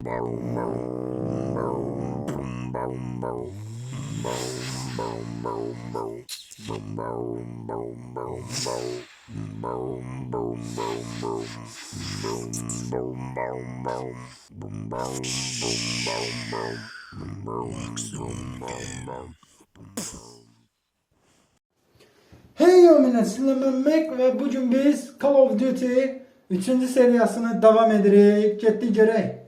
Hey yo millet, sizinle ben Mac ve bugün biz Call of Duty 3. seriyasını devam edirik. Getdik görək.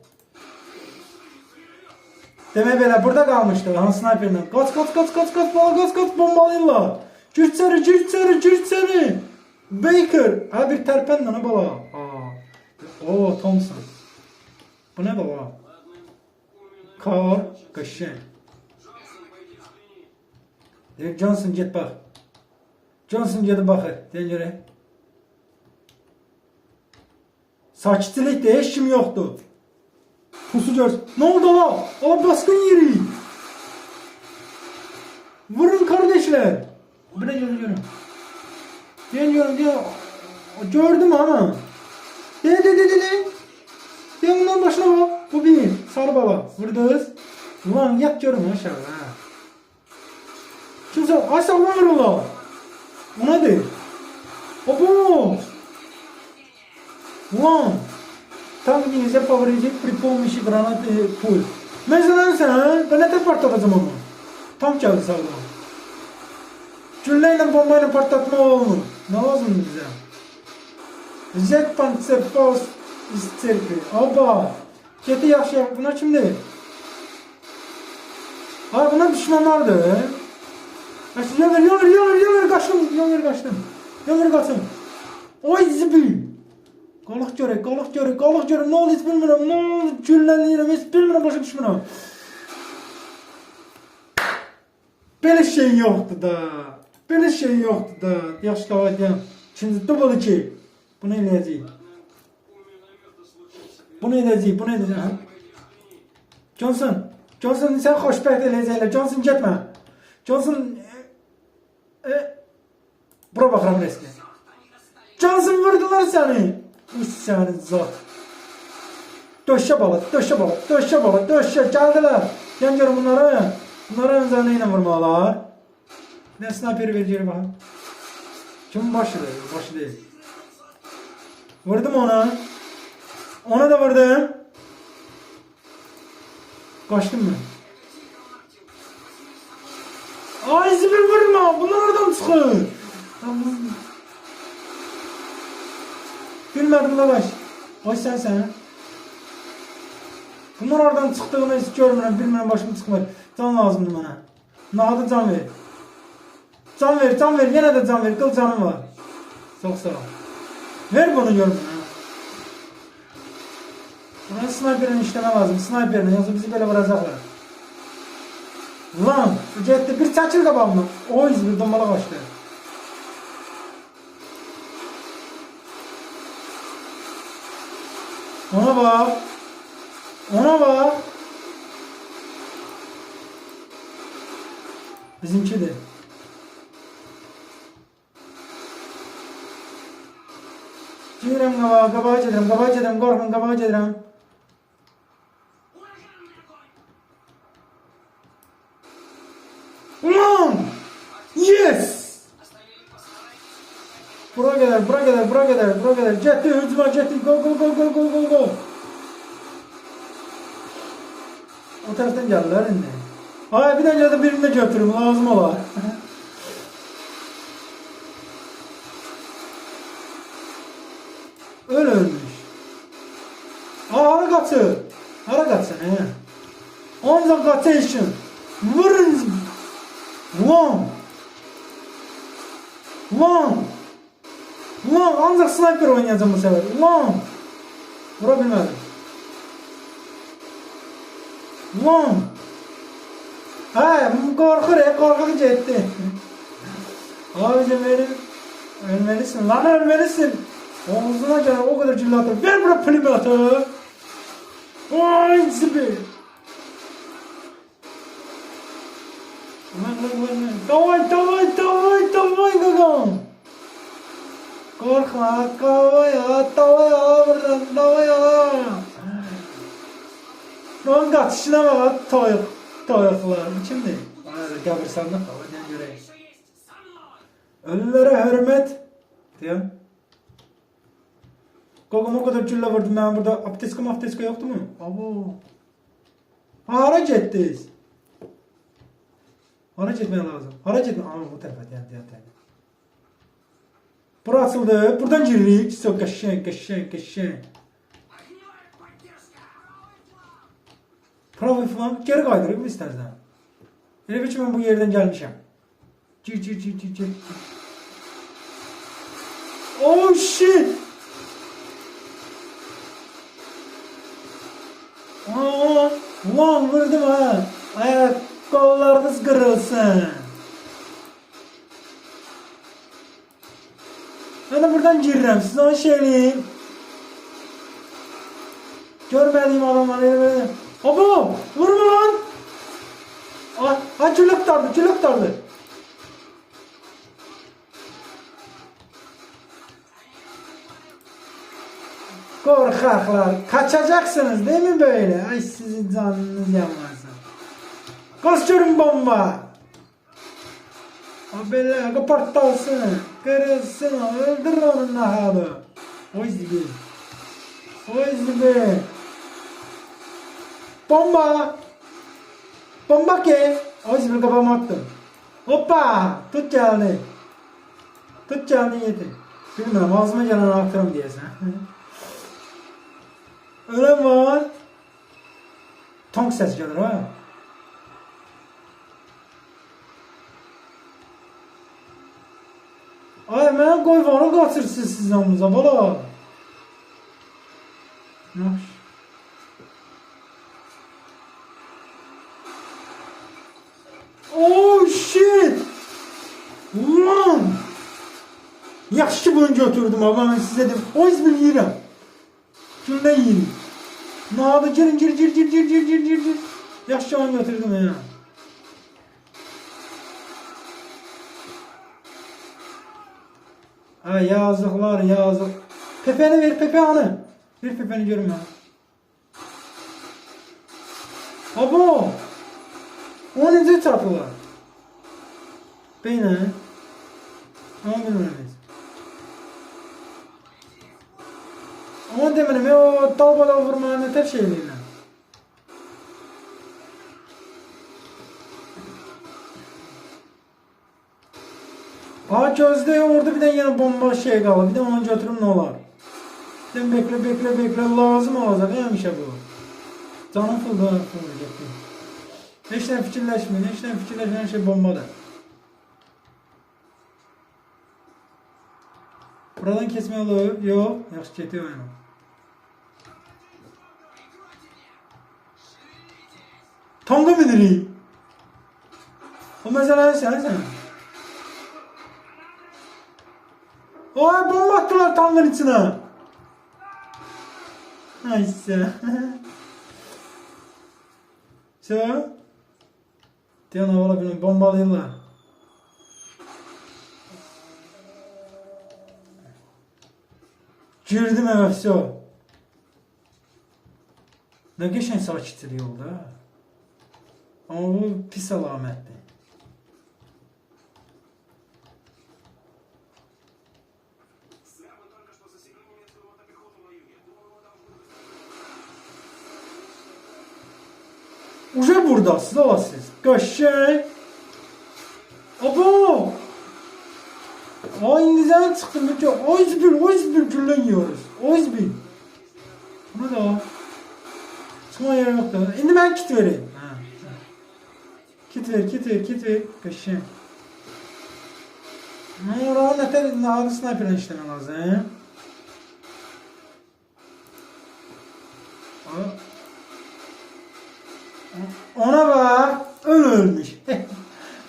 Demək belə, burada qalmışdı han sniperlə. Qaç, bombalıyla. Gir içeri. Baker. Ha bir tərpənlə ne bala. Oo, Thompson. Bu ne bala? Kar, qaşın. Johnson get bax. Johnson geldi bakır. Dencere. Sakitlikte hiç kim yoktu. Pusu görsün. Ne oldu la? Baskın yeri. Vurun kardeşler. Bu ne görüyorum. Deniyorum diyor. Gördüm ama. De. Yanından başına bak. Bu bir. Sarı baba. Vurduz. Ulan yat görüm aşağı. Kimse aşağı vurur la. Bu nedir? Opo! Ulan! Tam İngilizce power'cik при granat pul. Mesela sen, ben ne patlatacağım onu? Tam geldi sağdan. Külleyle bombayla patlatma oğlum. Ne lazım bize? Jet Panzer Faust isterdi. Oba! Jeti yaxşı yap. Buna kimdir? Buna düşmanlardı. Yolver kaçtım. Oy zibi. Qalıq görək. Ne oldu hiç bilmirəm. Ne oldu gülləliyirəm. Hiç bilmirəm başa düşmürəm. Belə şey yoxdur da. Yaxşı qavaydı ya. Şimdi double 2. Bunu eləyəcəyik. Bunu edəcəyik. Johnson sen xoşbəxt eləyəcəklər. Johnson getmə. Johnson bura baxıram reski. Johnson vurdular seni. Üç senin zat. Döşe balık. Geldiler. Gel bunları. Bunları üzerine yine vurmalar. Ne sniper vereceğim bakın. Kimin başı değil. Vurdum ona. Ona da vurdum. Kaçtım mı? Ay zibir vurma. Bunlar oradan çıkıyor. Bilmedim la baş. Baş sen. Bunlar oradan çıktığını hiç görmürəm. Bilmirəm başım çıkmır. Can lazımdı bana. Nadı can ver. Can ver. Yine de can ver. Kıl canım var. Çok sağ ol. Ver bunu görmürəm. Buna sniper'in işleme lazım. Sniper'in yoksa bizi böyle vuracaklar. Ulan şu jette bir çaçır kabağımda. O bir dombala kaçtı. Ona bak. Bizimki de. Girem kabağa gedirəm, korkun kabağa gedirəm. Ulan! Yes! Bura kadar. Jetti hücuma, go. O taraftan geldiler indi. Hayır bir de birini de götürüm lazım olar. Öyle ölmüş. Hara kaçsın he. Ondan kaçışın. Vurun. Ulan ancak sniper oynayacağım bu sefer. Ulan. Vurabilmedim. Ulan. Korkur etti. Abicim benim. Ölmelisin. Omuzuna gelen o kadar cüllatı. Ver bura plimatı. Oy zibi. Давай, гагам. Korkma, davay ya buradan, davay ya. Onun qaçışına bak, toyuqlar. Kimdir? Qəbirstanlık var, ne göreyim. Ölülere hürmet. Diyor. Kokam o kadar cülle vurdum ben burada. Apteska yoktu mu? Abo. Haraç ettiyiz. Haraç etmeye lazım. Haraç etme. Ama bu tarafa diyen. Bura açıldı. Buradan giririk. Çok kaşın. Pravoy falan geri kaydırayım mı istersen? Elə bir ki ben bu yerden gelmişim. Cir. Oh shit! Ulan vurdum ha. Ayak kollarınız kırılsın. Ben de buradan girerim. Siz onu şeyleyin. Görmediğim adamlar böyle. Abo! Vurma lan! Cülük dardı. Korkaklar. Kaçacaksınız değil mi böyle? Ay sizin canınız yanmasın. Koşturun bomba. O böyle kapartlasın. Kırılsın. Öldür onun nahabı. O izli. Bomba ki. O izli kafama attım. Hoppa. Tut geldi yedi. Bilmiyorum ağzıma gelen aktarım diyesen. Ölen var. Tank ses gelir ha. Ay mən qoyvanı qaçırsınız siz yanımıza bala. Yaxşı. Oh shit. Ulan. Yaxşı ki bunu götürdüm ama ben size dedim. O izmir yiyirəm. Şunda yiyin. Ne oldu? Gir. Yaxşı ki onu götürdüm ya. Ay yazıklar. Pepeni ver, Pepe anı. Ver Pepe'ni görüm ya. Abo. 10. çapılar. Beyne. Ama bilmeyiz. Ama demedim ya o dalbala vurmanın yeter şeyliğine. Gözde orada bir de yine bomba şey kaldı. Bir de onu götürüm ne olar. Sen bekle lazım olacak neymiş ya bu. Canım full gitti. Neşten fikirleşme her şey bombada. Buradan kesme yolu yok. Yaxşı getiriyor oyunu. Tonga müdürü. O mesela sen. Ay bomba attılar tankın içine. Neyse. Şu. Diyan havalı beni bombalıyorlar. Girdim eve все. Ne geçen sakittir yolda. Ama bu pis alametli. Уже burada siz. Kaşık. Abo. İngilizden çıktım. Oizbil güllen yiyoruz. Oizbil. Bunu da. Çıkma yeri yoktu. Şimdi ben kit vereyim. Kit ver. Kaşık. Oranın ötede adı sniper'ın işlemi lazım. Ona bak. Ölmüş.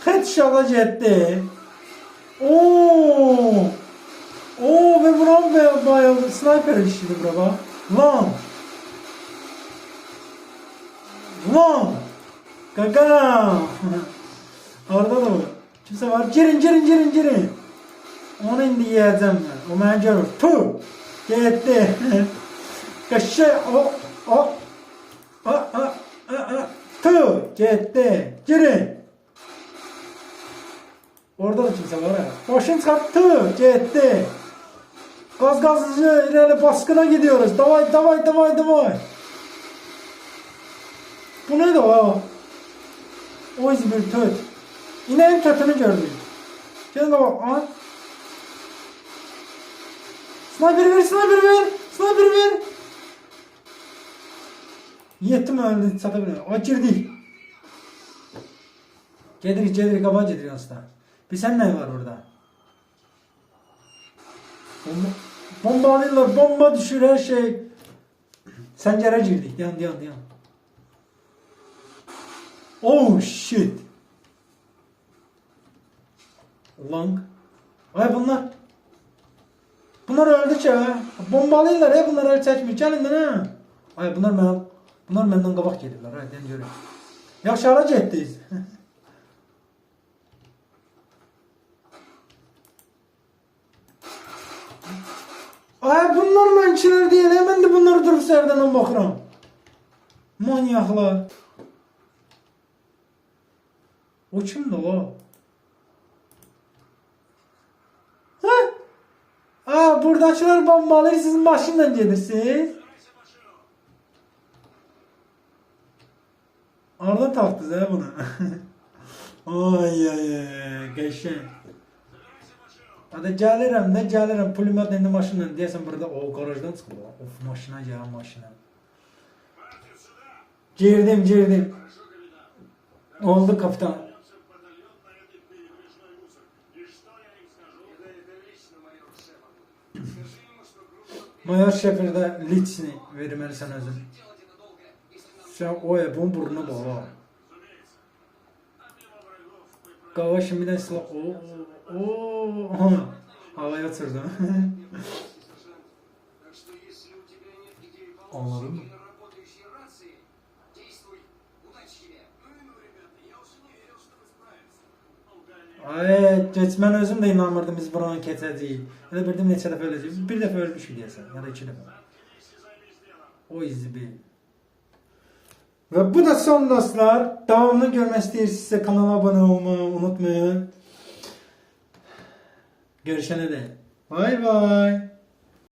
Headshot'a gitti. Oo ve buram bayıldı. Sniper işiydi bura bak. Lan. Kaka. Orada da bu. Kimse var. Girin. Onu indi yiyeceğim ben. O beni görür. Puh. Gitti. Kaşı. Tı. Gitti. Girin. Orada da kimse var ha. Başını çıkart. Tı. Gitti. Gaz ilerle baskına gidiyoruz. Davay. Bu neydi o? O İzmir töt. İneğin tötünü gördük. Gelin bak. Aha. Sniper ver. Yetti mi öldü satabilir. O girdi. Gedir kabağa gedir aslında. Bir sen ne var orada? Bomba alıyorlar, bomba düşür her şey. Sencere girdik. Yan. Oh shit. Long. Ay bunlar öldü ya. Bombalıyorlar ya, bunlar el çekmiyor. Gelin ha. Ay bunlar benden qabaq gedirlər. Ay den görün. Yaxşı ara getdiniz. Ay bunlar mənçilər deyil. Mən də bunları durub sərdən baxıram. Manyaklar. O kimdi o? Buradakılar bombalayır, siz maşınla gedirsiniz. Arada tapdınız ha bunu. Ay qəşəng. Hadi gəlirəm, pulyot indi maşınla deyəsən burada o garajdan çıxıb. Of maşına gəl maşına. Girdim. Oldu kapitan. Mayor Şefirdə litsini verməlisən özün. Sen bunun burnuna bağla. Qava şimdiden silah. Havaya atırdım. Anladın mı? Mən özüm də inanmırdım biz buranın keçəcəyik. Ya da bildim neçə dəfə öləcəyik. Bir dəfə ölmüşük deyəsən, ya da 2 dəfə. O izbi. Ve bu da son dostlar. Devamını görmek isterseniz kanala abone olmayı unutmayın. Görüşene de. Bay bay.